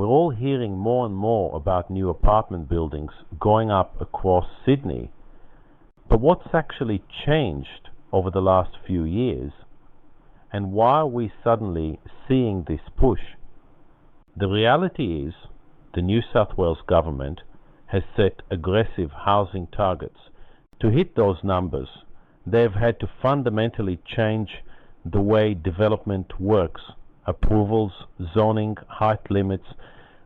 We're all hearing more and more about new apartment buildings going up across Sydney. But what's actually changed over the last few years? And why are we suddenly seeing this push? The reality is, the New South Wales government has set aggressive housing targets. To hit those numbers, they've had to fundamentally change the way development works: approvals, zoning, height limits,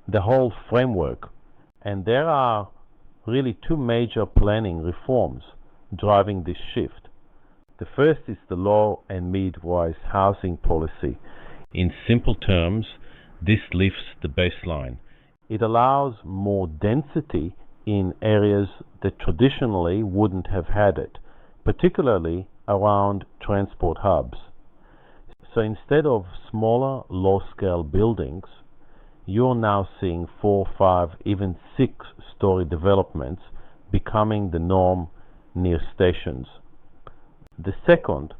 the whole framework. And there are really two major planning reforms driving this shift. The first is the low and mid-rise housing policy. In simple terms, this lifts the baseline. It allows more density in areas that traditionally wouldn't have had it, particularly around transport hubs. So instead of smaller, low-scale buildings, you're now seeing 4, 5, even 6-story developments becoming the norm near stations. The second,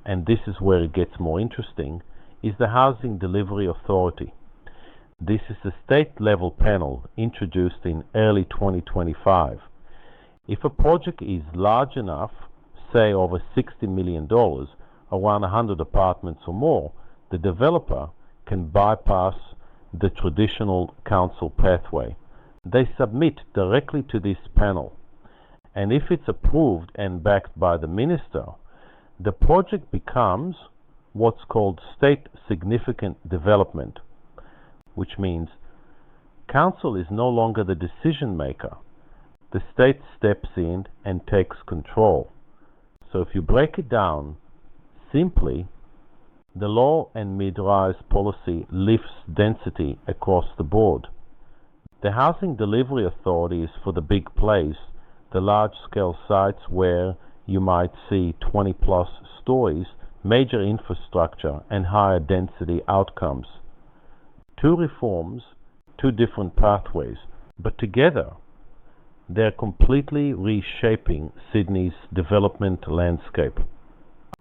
and this is where it gets more interesting, is the Housing Delivery Authority. This is a state-level panel introduced in early 2025. If a project is large enough, say over $60 million, around 100 apartments or more, the developer can bypass the traditional council pathway. They submit directly to this panel, and if it's approved and backed by the minister, the project becomes what's called state significant development, which means council is no longer the decision maker. The state steps in and takes control. So if you break it down simply, the low and mid-rise policy lifts density across the board. The Housing Delivery Authority is for the big plays, the large-scale sites where you might see 20-plus stories, major infrastructure, and higher density outcomes. Two reforms, two different pathways, but together they're completely reshaping Sydney's development landscape.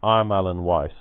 I'm Alan Weiss.